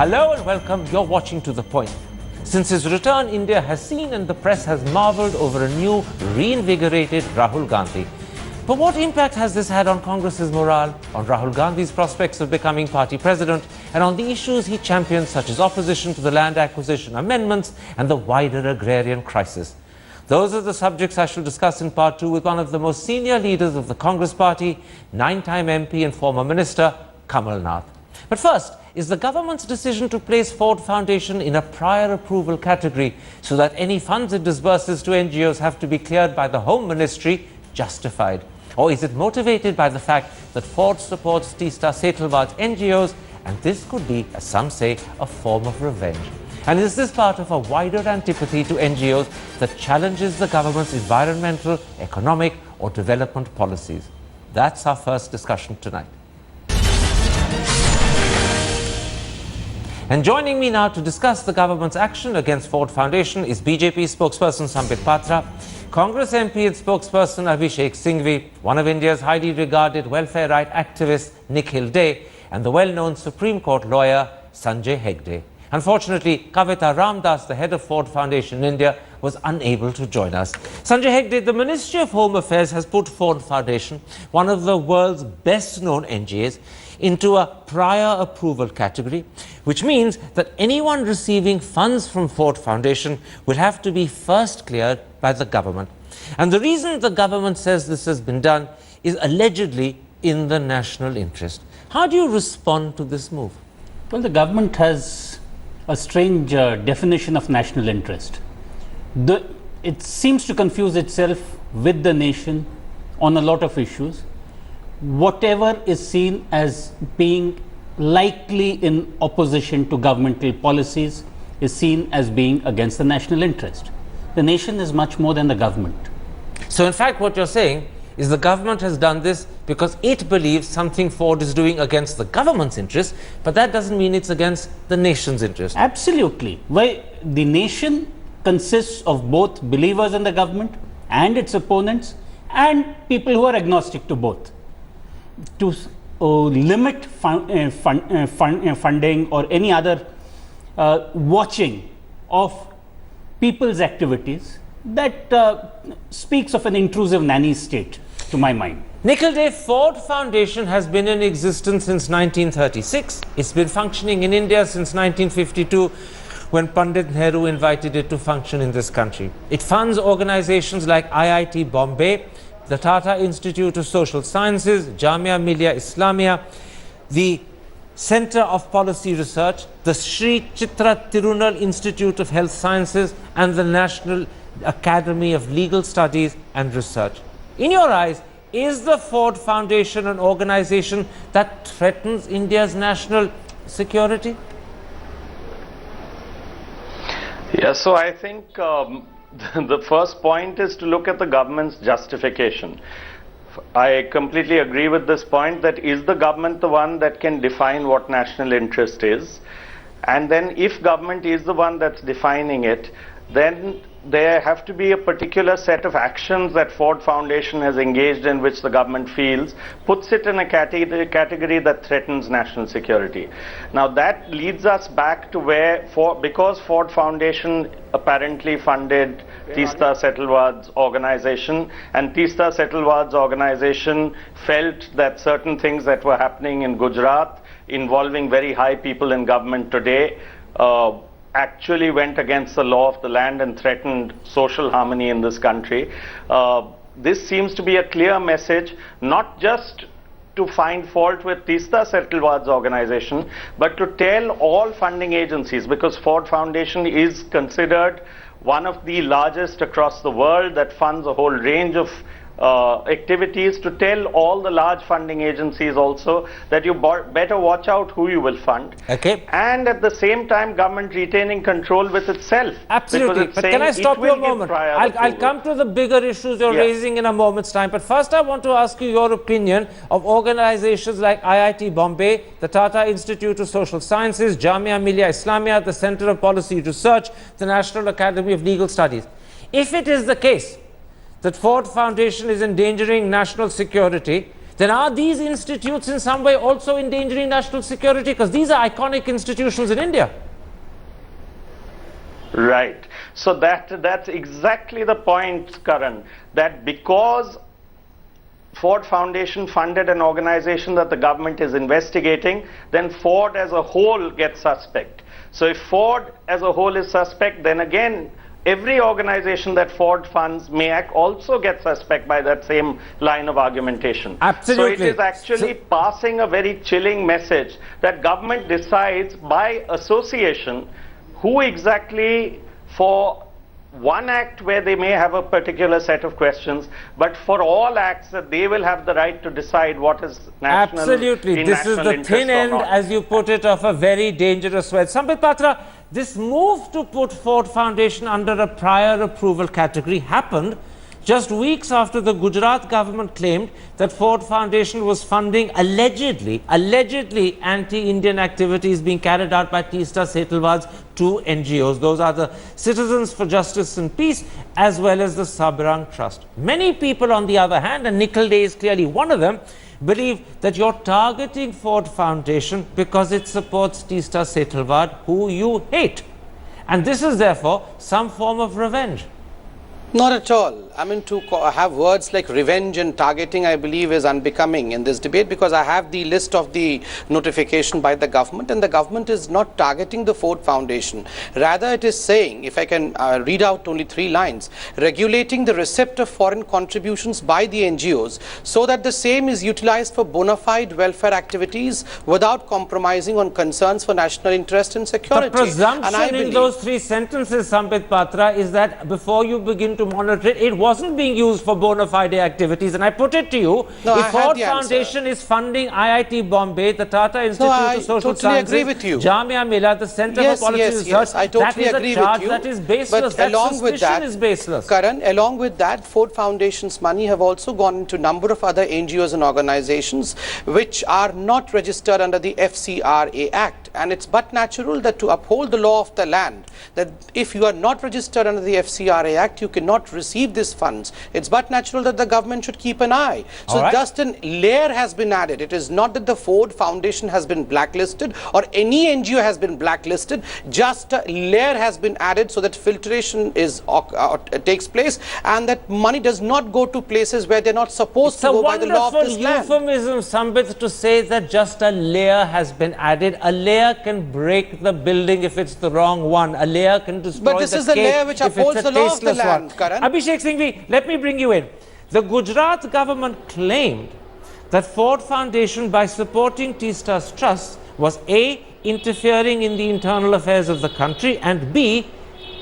Hello and welcome. You're watching To The Point. Since his return, India has seen and the press has marvelled over a new, reinvigorated Rahul Gandhi. But what impact has this had on Congress's morale, on Rahul Gandhi's prospects of becoming party president, and on the issues he champions, such as opposition to the land acquisition amendments and the wider agrarian crisis? Those are the subjects I shall discuss in part 2 with one of the most senior leaders of the Congress party, 9-time MP and former minister, Kamal Nath. But first, is the government's decision to place Ford Foundation in a prior approval category so that any funds it disburses to NGOs have to be cleared by the Home Ministry justified? Or is it motivated by the fact that Ford supports Teesta Setalvad's NGOs and this could be, as some say, a form of revenge? And is this part of a wider antipathy to NGOs that challenges the government's environmental, economic or development policies? That's our first discussion tonight. And joining me now to discuss the government's action against Ford Foundation is BJP spokesperson Sambit Patra, Congress MP and spokesperson Abhishek Singhvi, one of India's highly regarded welfare right activists Nikhil De, and the well-known Supreme Court lawyer Sanjay Hegde. Unfortunately, Kavita Ramdas, the head of Ford Foundation in India, was unable to join us. Sanjay Hegde, the Ministry of Home Affairs has put Ford Foundation, one of the world's best-known NGOs, into a prior approval category, which means that anyone receiving funds from Ford Foundation will have to be first cleared by the government. And the reason the government says this has been done is allegedly in the national interest. How do you respond to this move? Well, the government has a strange definition of national interest. It seems to confuse itself with the nation on a lot of issues. Whatever is seen as being likely in opposition to governmental policies is seen as being against the national interest. The nation is much more than the government. So in fact what you're saying is the government has done this because it believes something Ford is doing against the government's interest, but that doesn't mean it's against the nation's interest. Absolutely. Why the nation consists of both believers in the government and its opponents and people who are agnostic to both. To limit funding or any other watching of people's activities, that speaks of an intrusive nanny state, to my mind. Nikhil De, Ford Foundation has been in existence since 1936. It's been functioning in India since 1952, when Pandit Nehru invited it to function in this country. It funds organizations like IIT Bombay, the Tata Institute of Social Sciences, Jamia Millia Islamia, the Center of Policy Research, the Sri Chitra Tirunal Institute of Health Sciences, and the National Academy of Legal Studies and Research. In your eyes, is the Ford Foundation an organization that threatens India's national security? Yeah, so I think the first point is to look at the government's justification. I completely agree with this point, that is the government the one that can define what national interest is? And then if government is the one that's defining it, then there have to be a particular set of actions that Ford Foundation has engaged in, which the government feels puts it in a category that threatens national security. Now that leads us back to where, because Ford Foundation apparently funded Teesta Setalvad's organization, and Teesta Setalvad's organization felt that certain things that were happening in Gujarat involving very high people in government today actually went against the law of the land and threatened social harmony in this country. This seems to be a clear message, not just to find fault with Teesta Setalvad's organization, but to tell all funding agencies, because Ford Foundation is considered one of the largest across the world that funds a whole range of activities, to tell all the large funding agencies also that you better watch out who you will fund. Okay. And at the same time, government retaining control with itself. Absolutely. But can I stop you a moment? I'll come to the bigger issues you're raising in a moment's time. But first I want to ask you your opinion of organizations like IIT Bombay, the Tata Institute of Social Sciences, Jamia Millia Islamia, the Center of Policy Research, the National Academy of Legal Studies. If it is the case that Ford Foundation is endangering national security, then are these institutes in some way also endangering national security? Because these are iconic institutions in India. Right. So that's exactly the point, Karan, that because Ford Foundation funded an organization that the government is investigating, then Ford as a whole gets suspect. So if Ford as a whole is suspect, then again, every organization that Ford funds, MAAC, also gets suspect by that same line of argumentation. Absolutely. So it is actually passing a very chilling message that government decides by association who exactly, for one act where they may have a particular set of questions, but for all acts that they will have the right to decide what is national. Absolutely. This is the thin end, as you put it, of a very dangerous wedge. Sambit Patra, this move to put Ford Foundation under a prior approval category happened just weeks after the Gujarat government claimed that Ford Foundation was funding allegedly anti-Indian activities being carried out by Teesta Setalvad's two NGOs. Those are the Citizens for Justice and Peace as well as the Sabrang Trust. Many people, on the other hand, and Nikhil Dey is clearly one of them, believe that you're targeting Ford Foundation because it supports Teesta Setalvad, who you hate. And this is therefore some form of revenge. Not at all. I mean, to have words like revenge and targeting, I believe, is unbecoming in this debate, because I have the list of the notification by the government, and the government is not targeting the Ford Foundation. Rather, it is saying, if I can read out only 3 lines, regulating the receipt of foreign contributions by the NGOs so that the same is utilized for bona fide welfare activities without compromising on concerns for national interest and security. The presumption in those 3 sentences, Sambit Patra, is that before you begin to monitor it, it wasn't being used for bona fide activities. And I put it to you, if Ford Foundation is funding IIT Bombay, the Tata Institute of Social Sciences, Jamia Millia, the Center for Policy Research, I totally agree with you. That is baseless. But that suspicion is baseless. Karan, along with that, Ford Foundation's money have also gone into a number of other NGOs and organizations which are not registered under the FCRA Act. And it's but natural that to uphold the law of the land, that if you are not registered under the FCRA Act, you cannot receive these funds. It's but natural that the government should keep an eye. So just a layer has been added. It is not that the Ford Foundation has been blacklisted or any NGO has been blacklisted. Just a layer has been added so that filtration is takes place and that money does not go to places where they're not supposed to go by the law of this land. It's a wonderful euphemism, Sambit, to say that just a layer has been added. A layer can break the building if it's the wrong one. A layer can destroy the cake. But this is the layer which upholds the law of the land, Karan. Abhishek Singhvi, let me bring you in. The Gujarat government claimed that Ford Foundation, by supporting Teesta's trust, was A, interfering in the internal affairs of the country, and B,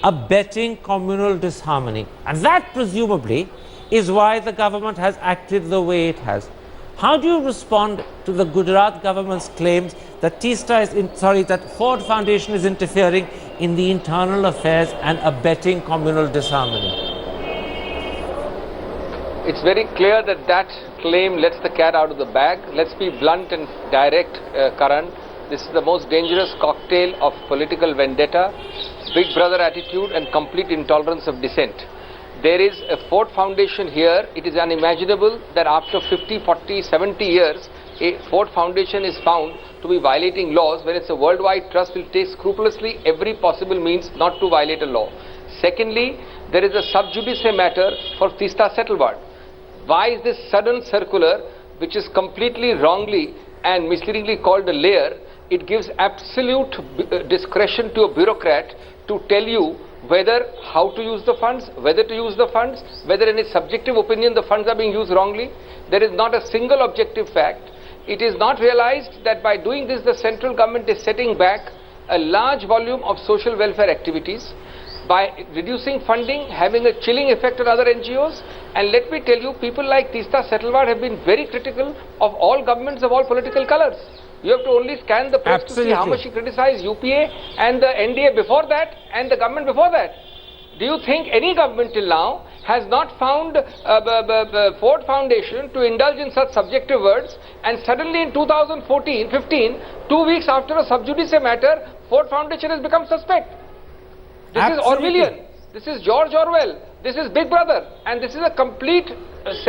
abetting communal disharmony. And that presumably is why the government has acted the way it has. How do you respond to the Gujarat government's claims that that Ford Foundation is interfering in the internal affairs and abetting communal disharmony? It's very clear that that claim lets the cat out of the bag. Let's be blunt and direct, Karan. This is the most dangerous cocktail of political vendetta, big brother attitude and complete intolerance of dissent. There is a Ford Foundation here. It is unimaginable that after 50, 40, 70 years, a Ford Foundation is found to be violating laws when it's a worldwide trust will take scrupulously every possible means not to violate a law. Secondly, there is a sub judice matter for Teesta Setalvad. Why is this sudden circular, which is completely wrongly and misleadingly called a layer? It gives absolute discretion to a bureaucrat to tell you whether how to use the funds, whether to use the funds, whether in his subjective opinion the funds are being used wrongly. There is not a single objective fact. It is not realized that by doing this the central government is setting back a large volume of social welfare activities by reducing funding, having a chilling effect on other NGOs. And let me tell you, people like Teesta Setalvad have been very critical of all governments of all political colors. You have to only scan the press to see how much he criticized UPA and the NDA before that and the government before that. Do you think any government till now has not found Ford Foundation to indulge in such subjective words, and suddenly in 2014-15, 2 weeks after a sub judice matter, Ford Foundation has become suspect? This is Orwellian. This is George Orwell. This is Big Brother, and this is a complete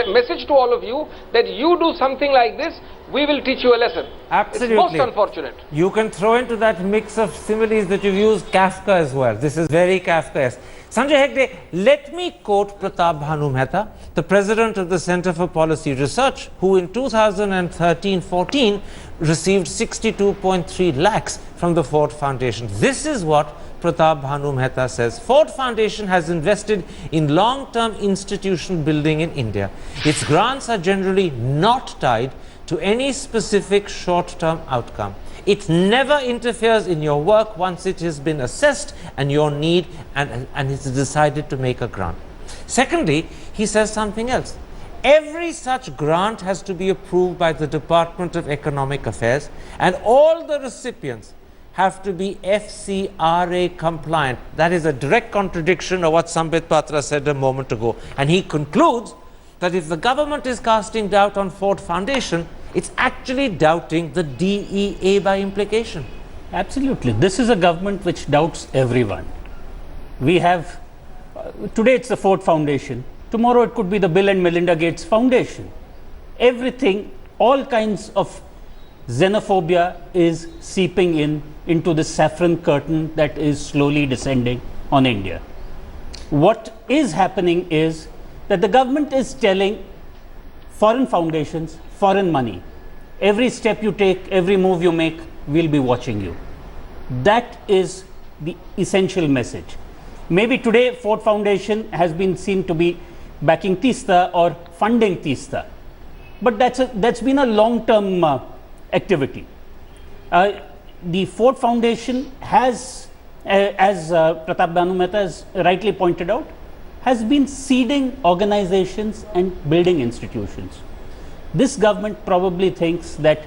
message to all of you that you do something like this, we will teach you a lesson. Absolutely. It's most unfortunate. You can throw into that mix of similes that you've used Kafka as well. This is very Kafkaesque. Sanjay Hegde, let me quote Pratap Bhanu Mehta, the president of the Center for Policy Research, who in 2013-14 received 62.3 lakhs from the Ford Foundation. This is what Pratap Bhanu Mehta says. Ford Foundation has invested in long-term institution building in India. Its grants are generally not tied to any specific short-term outcome. It never interferes in your work once it has been assessed and your need and it's decided to make a grant. Secondly, he says something else. Every such grant has to be approved by the Department of Economic Affairs, and all the recipients have to be FCRA compliant. That is a direct contradiction of what Sambit Patra said a moment ago. And he concludes that if the government is casting doubt on Ford Foundation, it's actually doubting the DEA by implication. Absolutely. This is a government which doubts everyone. We have, today it's the Ford Foundation. Tomorrow it could be the Bill and Melinda Gates Foundation. Everything, all kinds of xenophobia is seeping into the saffron curtain that is slowly descending on India. What is happening is that the government is telling foreign foundations, foreign money, every step you take, every move you make, we'll be watching you. That is the essential message. Maybe today Ford Foundation has been seen to be backing Teesta or funding Teesta, but that's been a long-term activity. The Ford Foundation has, as Pratap Bhanu Mehta has rightly pointed out, has been seeding organizations and building institutions. This government probably thinks that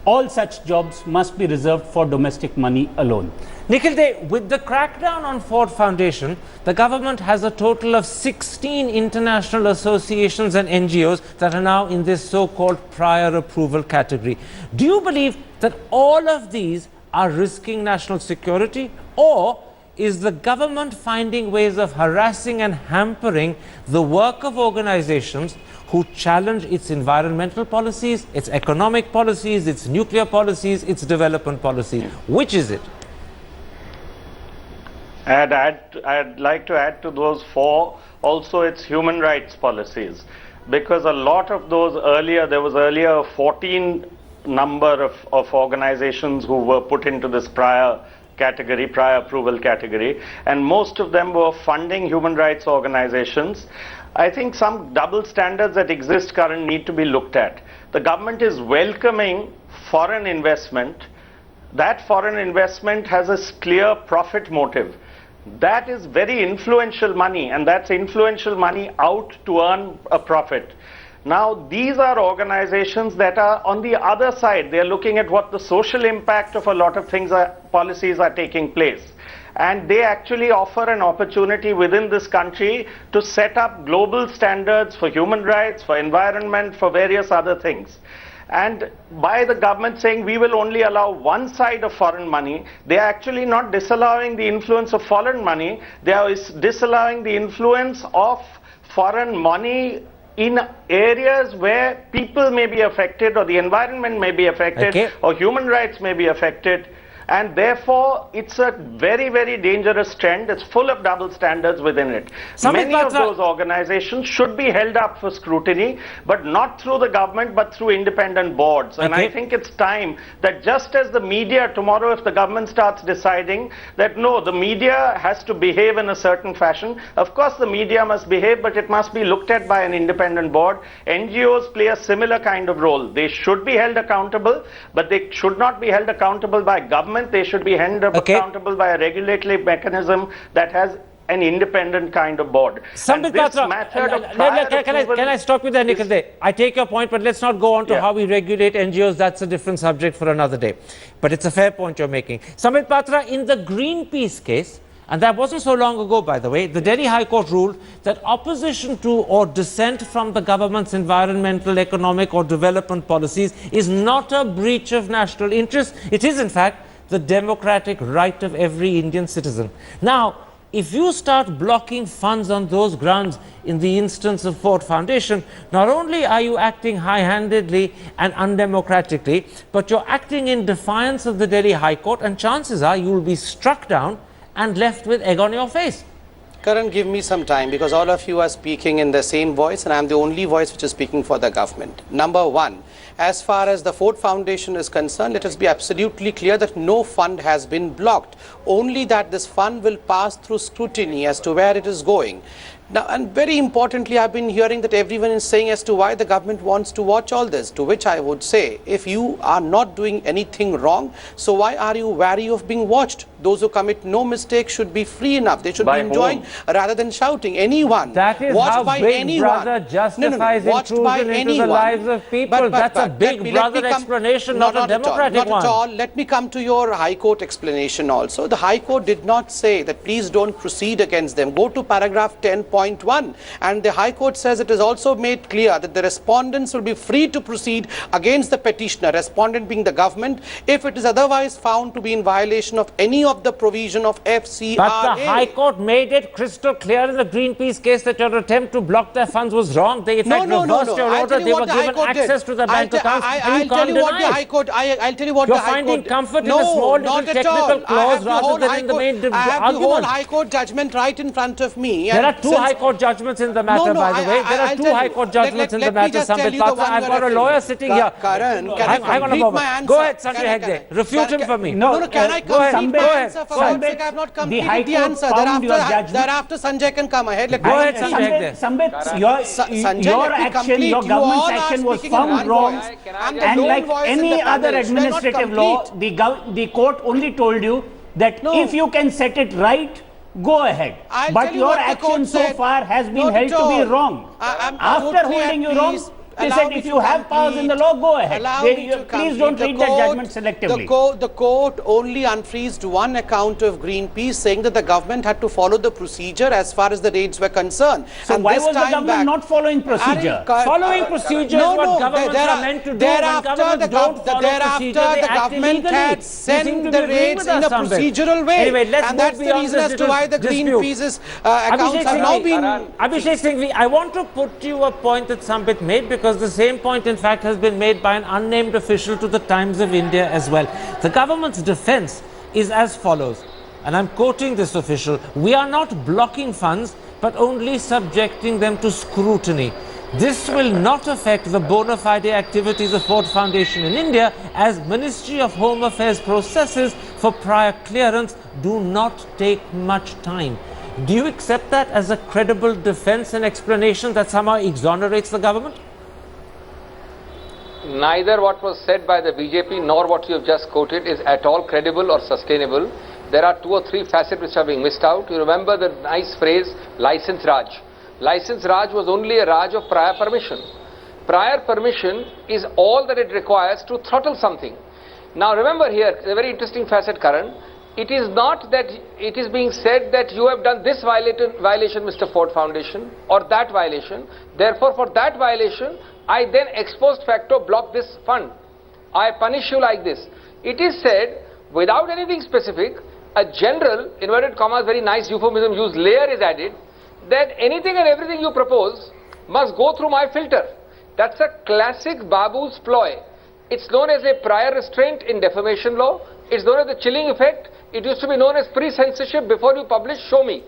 all such jobs must be reserved for domestic money alone. Nikhil De, with the crackdown on Ford Foundation, the government has a total of 16 international associations and NGOs that are now in this so-called prior approval category. Do you believe that all of these are risking national security, or is the government finding ways of harassing and hampering the work of organizations who challenge its environmental policies, its economic policies, its nuclear policies, its development policies? Which is it? I'd like to add to those four also its human rights policies, because a lot of those there was earlier 14 number of organizations who were put into this prior approval category, and most of them were funding human rights organizations. I think some double standards that exist currently need to be looked at. The government is welcoming foreign investment. That foreign investment has a clear profit motive. That is very influential money, and that's influential money out to earn a profit. Now, these are organizations that are on the other side. They're looking at what the social impact of a lot of policies are taking place. And they actually offer an opportunity within this country to set up global standards for human rights, for environment, for various other things. And by the government saying we will only allow one side of foreign money, they are actually not disallowing the influence of foreign money. They are disallowing the influence of foreign money in areas where people may be affected, or the environment may be affected, or human rights may be affected. And therefore, it's a very, very dangerous trend. It's full of double standards within it. Many of those organizations should be held up for scrutiny, but not through the government, but through independent boards. And I think it's time that just as the media tomorrow, if the government starts deciding that no, the media has to behave in a certain fashion, of course the media must behave, but it must be looked at by an independent board. NGOs play a similar kind of role. They should be held accountable, but they should not be held accountable by government. They should be held accountable by a regulatory mechanism that has an independent kind of board. Sambit Patra, can I stop you there, Nikhil De? I take your point, but let's not go on to how we regulate NGOs. That's a different subject for another day. But it's a fair point you're making. Sambit Patra, in the Greenpeace case, and that wasn't so long ago, by the way, the Delhi High Court ruled that opposition to or dissent from the government's environmental, economic or development policies is not a breach of national interest. It is, in fact, the democratic right of every Indian citizen. Now, if you start blocking funds on those grounds in the instance of Ford Foundation, not only are you acting high-handedly and undemocratically, but you're acting in defiance of the Delhi High Court, and chances are you will be struck down and left with egg on your face. Karan, give me some time, because all of you are speaking in the same voice and I'm the only voice which is speaking for the government. Number one, as far as the Ford Foundation is concerned, let us be absolutely clear that no fund has been blocked. Only that this fund will pass through scrutiny as to where it is going. Now, and very importantly, I've been hearing that everyone is saying as to why the government wants to watch all this, to which I would say, if you are not doing anything wrong, so why are you wary of being watched? Those who commit no mistake should be free enough. They should By be enjoying whom? rather than shouting. Anyone That is watched how by Big anyone. Brother justifies watched by intrusion into the anyone. lives of people. That's a Big Brother explanation, not a democratic one. Not at all. Let me come to your High Court explanation also. The High Court did not say that please don't proceed against them. Go to paragraph 10.1. And the High Court says it is also made clear that the respondents will be free to proceed against the petitioner, respondent being the government, if it is otherwise found to be in violation of any of the provision of FCRA. But the High Court made it crystal clear in the Greenpeace case that your attempt to block their funds was wrong. They in fact reversed your order. They were given access to the bank accounts, and you can't deny it. I'll tell you what You're the High Court... finding comfort in a small little technical clause rather than in the main argument. I have the whole High Court judgment right in front of me. There are two High Court judgments in the matter, by the way. There are two High Court judgments in the matter, Sambit Patra. I've got a lawyer sitting here. Karan, can I hang on a complete moment. my answer? Go ahead, Sanjay Hegde. Refute him for me. No, can I complete my answer? For God's sake, I have not completed the answer. Thereafter, Sanjay can come ahead. Go ahead, Sanjay Hegde. Sambit, your action, your government's action was found wrong, and like any other administrative law, the court only told you that if you can set it right, go ahead. But your action so far has been held to be wrong. After holding you wrong, they said if you have powers in the law, go ahead. Please don't read that judgment selectively. The court only unfreezed one account of Greenpeace, saying that the government had to follow the procedure as far as the raids were concerned. So why was the government not following procedure? Following procedure is what governments are meant to do. Thereafter, the government had sent the raids in a procedural way. Anyway, let's and that's the reason as to why the Greenpeace's accounts have now been... Abhishek Singhvi, I want to put to you a point that Sambit made, because the same point in fact has been made by an unnamed official to the Times of India as well. The government's defense is as follows, and I'm quoting this official: "We are not blocking funds, but only subjecting them to scrutiny. This will not affect the bona fide activities of Ford Foundation in India, as Ministry of Home Affairs processes for prior clearance do not take much time." Do you accept that as a credible defense and explanation that somehow exonerates the government? Neither what was said by the BJP nor what you have just quoted is at all credible or sustainable. There are two or three facets which are being missed out. You remember the nice phrase, license Raj. License Raj was only a Raj of prior permission. Prior permission is all that it requires to throttle something. Now remember here, a very interesting facet, Karan. It is not that it is being said that you have done this violation, Mr. Ford Foundation, or that violation. Therefore, for that violation, I then ex post facto block this fund. I punish you like this. It is said, without anything specific, a general, inverted commas, very nice euphemism used, layer is added, that anything and everything you propose must go through my filter. That's a classic Babu's ploy. It's known as a prior restraint in defamation law. It's known as the chilling effect. It used to be known as pre-censorship. Before you publish, show me.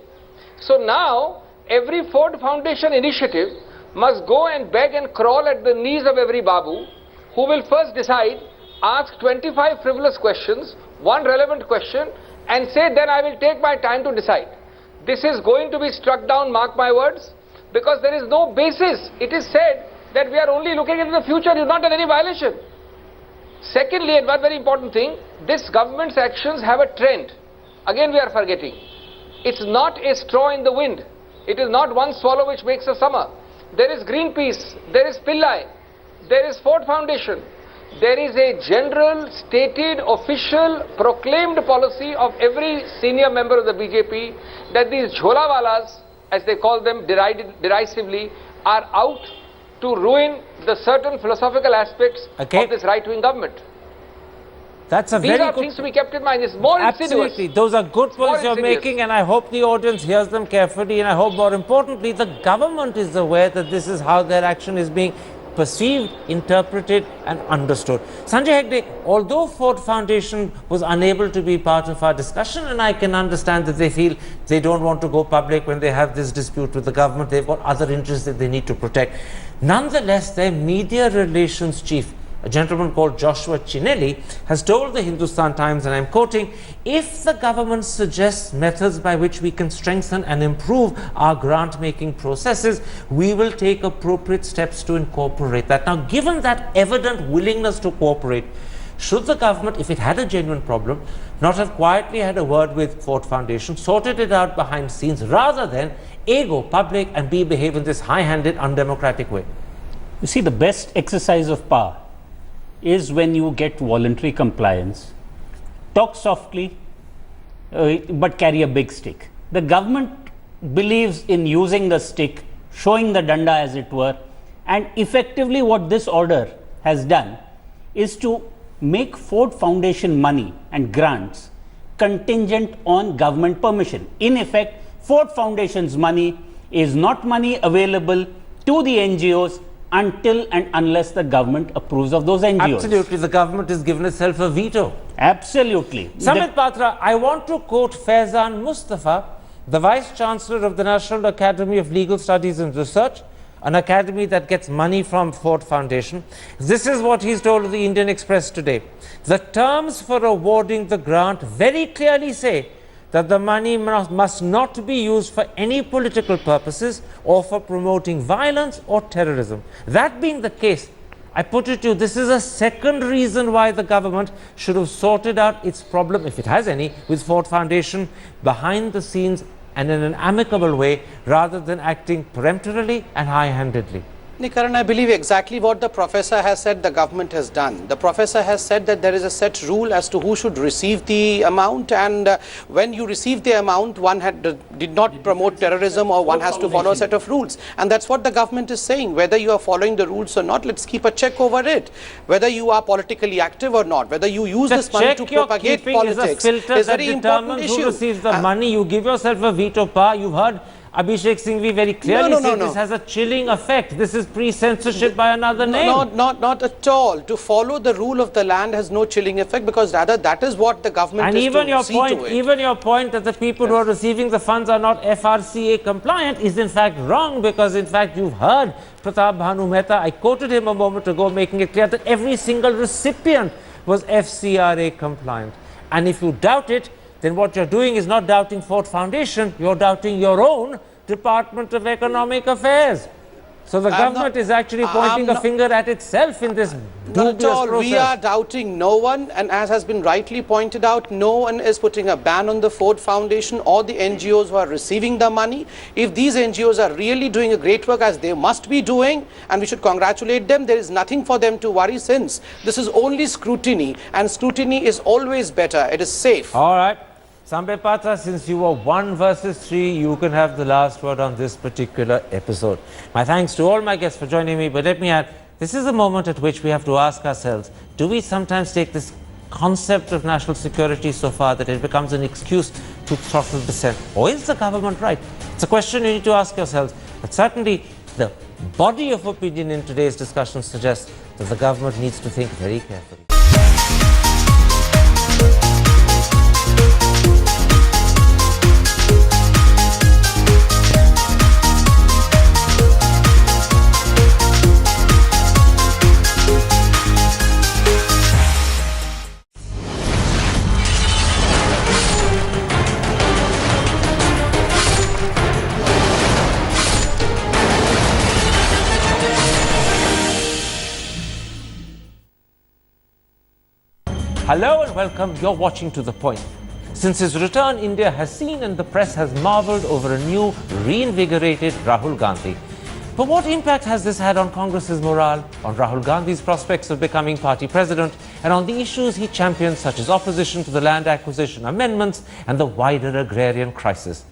So now, every Ford Foundation initiative must go and beg and crawl at the knees of every Babu, who will first decide, ask 25 frivolous questions, one relevant question, and say, then I will take my time to decide. This is going to be struck down, mark my words, because there is no basis. It is said that we are only looking into the future, you've not done any violation. Secondly, and one very important thing, this government's actions have a trend. Again we are forgetting. It's not a straw in the wind. It is not one swallow which makes a summer. There is Greenpeace, there is Pillai, there is Ford Foundation. There is a general, stated, official, proclaimed policy of every senior member of the BJP that these jholawalas, as they call them derisively, are out to ruin the certain philosophical aspects of this right-wing government. That's a These very are good... things to be kept in mind. It's more Absolutely. insidious. Those are good It's more points you're insidious. making, and I hope the audience hears them carefully, and I hope more importantly the government is aware that this is how their action is being perceived, interpreted and understood. Sanjay Hegde, although Ford Foundation was unable to be part of our discussion, and I can understand that they feel they don't want to go public when they have this dispute with the government, they've got other interests that they need to protect. Nonetheless, their media relations chief, a gentleman called Joshua Chinelli, has told the Hindustan Times, and I'm quoting, if the government suggests methods by which we can strengthen and improve our grant-making processes, we will take appropriate steps to incorporate that. Now, given that evident willingness to cooperate, should the government, if it had a genuine problem, not have quietly had a word with Ford Foundation, sorted it out behind scenes, rather than A, go public, and B, behave in this high-handed, undemocratic way? You see, the best exercise of power is when you get voluntary compliance, talk softly, but carry a big stick. The government believes in using the stick, showing the danda as it were, and effectively what this order has done is to make Ford Foundation money and grants contingent on government permission. In effect, Ford Foundation's money is not money available to the NGOs until and unless the government approves of those NGOs. Absolutely, the government has given itself a veto. Absolutely. Samit Patra, I want to quote Faizan Mustafa, the Vice Chancellor of the National Academy of Legal Studies and Research, an academy that gets money from Ford Foundation. This is what he's told the Indian Express today. The terms for awarding the grant very clearly say that the money must not be used for any political purposes or for promoting violence or terrorism. That being the case, I put it to you, this is a second reason why the government should have sorted out its problem, if it has any, with Ford Foundation behind the scenes and in an amicable way, rather than acting peremptorily and high-handedly. Karan, I believe exactly what the professor has said the government has done. The professor has said that there is a set rule as to who should receive the amount, and when you receive the amount, one did not promote terrorism, or one has to follow a set of rules. And that's what the government is saying. Whether you are following the rules or not, let's keep a check over it. Whether you are politically active or not, whether you use this money to propagate politics is a filter is that very important determines issue. who receives the money. You give yourself a veto power. You've heard Abhishek Singhvi very clearly say this has a chilling effect. This is pre-censorship by another name. Not at all. To follow the rule of the land has no chilling effect, because rather that is what the government and is even to your see point, to it. even your point that the people who are receiving the funds are not FRCA compliant is in fact wrong, because in fact you've heard Pratap Bhanu Mehta, I quoted him a moment ago, making it clear that every single recipient was FCRA compliant. And if you doubt it, then what you're doing is not doubting Ford Foundation, you're doubting your own Department of Economic Affairs. So the government is actually pointing a finger at itself in this dubious process. We are doubting no one, and as has been rightly pointed out, no one is putting a ban on the Ford Foundation or the NGOs who are receiving the money. If these NGOs are really doing a great work, as they must be doing, and we should congratulate them, there is nothing for them to worry, since this is only scrutiny, and scrutiny is always better. It is safe. All right. Sambe Patra, since you were 1 versus 3, you can have the last word on this particular episode. My thanks to all my guests for joining me, but let me add, this is a moment at which we have to ask ourselves, do we sometimes take this concept of national security so far that it becomes an excuse to throttle dissent? Or is the government right? It's a question you need to ask yourselves. But certainly, the body of opinion in today's discussion suggests that the government needs to think very carefully. Hello and welcome. You're watching To The Point. Since his return, India has seen and the press has marveled over a new, reinvigorated Rahul Gandhi. But what impact has this had on Congress's morale, on Rahul Gandhi's prospects of becoming party president, and on the issues he champions, such as opposition to the land acquisition amendments and the wider agrarian crisis?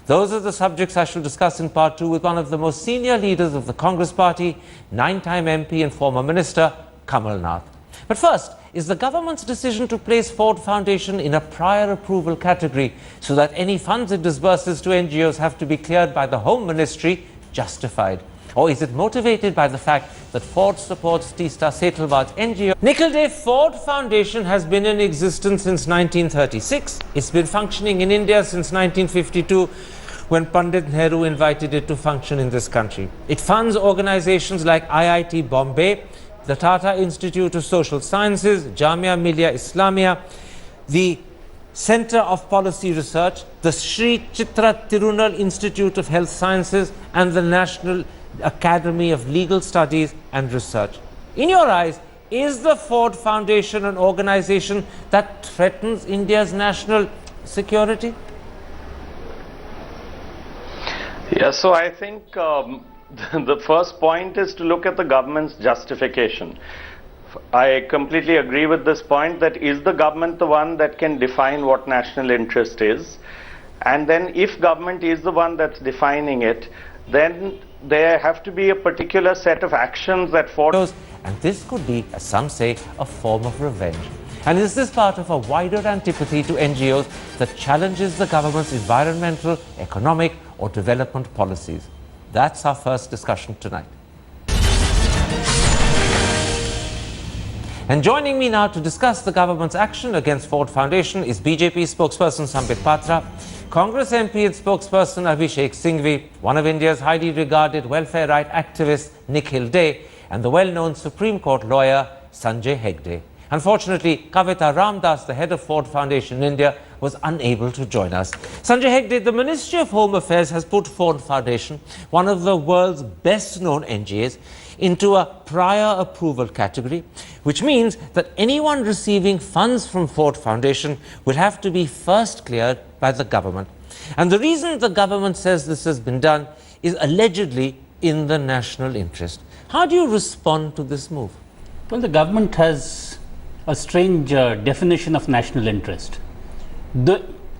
Those are the subjects I shall discuss in part 2 with one of the most senior leaders of the Congress party, 9-time MP and former minister, Kamal Nath. But first, is the government's decision to place Ford Foundation in a prior approval category so that any funds it disburses to NGOs have to be cleared by the Home Ministry justified? Or is it motivated by the fact that Ford supports Teesta Setalwad's NGO? Nikhil Day, Ford Foundation has been in existence since 1936. It's been functioning in India since 1952 when Pandit Nehru invited it to function in this country. It funds organizations like IIT Bombay, the Tata Institute of Social Sciences, Jamia Millia Islamia, the Center of Policy Research, the Sri Chitra Tirunal Institute of Health Sciences, and the National Academy of Legal Studies and Research. In your eyes, is the Ford Foundation an organization that threatens India's national security? Yeah, so I think the first point is to look at the government's justification. I completely agree with this point that is the government the one that can define what national interest is, and then if government is the one that's defining it, then there have to be a particular set of actions that Ford... And this could be, as some say, a form of revenge. And is this part of a wider antipathy to NGOs that challenges the government's environmental, economic or development policies? That's our first discussion tonight. And joining me now to discuss the government's action against Ford Foundation is BJP spokesperson Sambit Patra, Congress MP and spokesperson Abhishek Singhvi, one of India's highly regarded welfare right activists Nikhil Day, and the well-known Supreme Court lawyer Sanjay Hegde. Unfortunately, Kavita Ramdas, the head of Ford Foundation in India, was unable to join us. Sanjay Hegde, the Ministry of Home Affairs has put Ford Foundation, one of the world's best-known NGOs, into a prior approval category, which means that anyone receiving funds from Ford Foundation will have to be first cleared by the government. And the reason the government says this has been done is allegedly in the national interest. How do you respond to this move? Well, the government has a strange definition of national interest.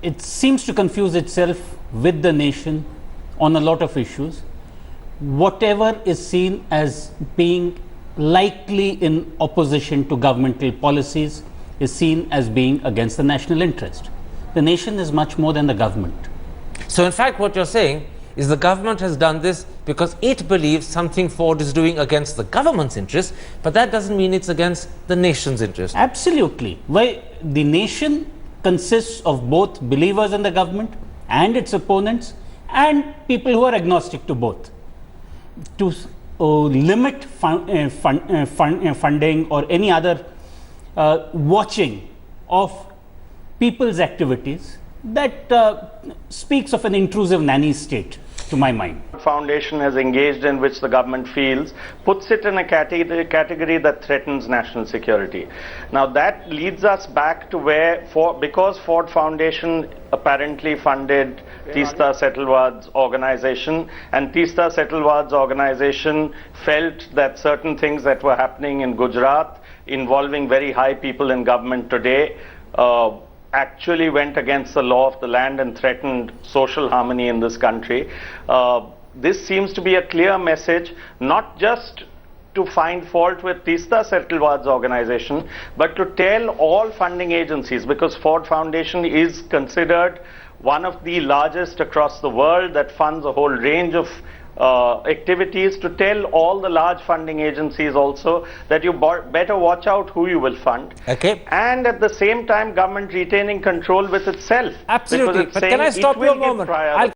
It seems to confuse itself with the nation on a lot of issues. Whatever is seen as being likely in opposition to governmental policies is seen as being against the national interest. The nation is much more than the government. So in fact, what you're saying is the government has done this because it believes something Ford is doing against the government's interest, but that doesn't mean it's against the nation's interest. Absolutely. Why the nation consists of both believers in the government and its opponents and people who are agnostic to both. To limit funding or any other watching of people's activities, that speaks of an intrusive nanny state, to my mind. Foundation has engaged in, which the government feels puts it in a category that threatens national security. Now that leads us back to where, because Ford Foundation apparently funded Teesta Setalwad's organization, and Teesta Setalwad's organization felt that certain things that were happening in Gujarat involving very high people in government today actually went against the law of the land and threatened social harmony in this country. This seems to be a clear message, not just to find fault with Teesta Setalwad's organization, but to tell all funding agencies, because Ford Foundation is considered one of the largest across the world that funds a whole range of activities, to tell all the large funding agencies also that you better watch out who you will fund. Okay. And at the same time, government retaining control with itself. Absolutely. Because it's But can I stop you a moment?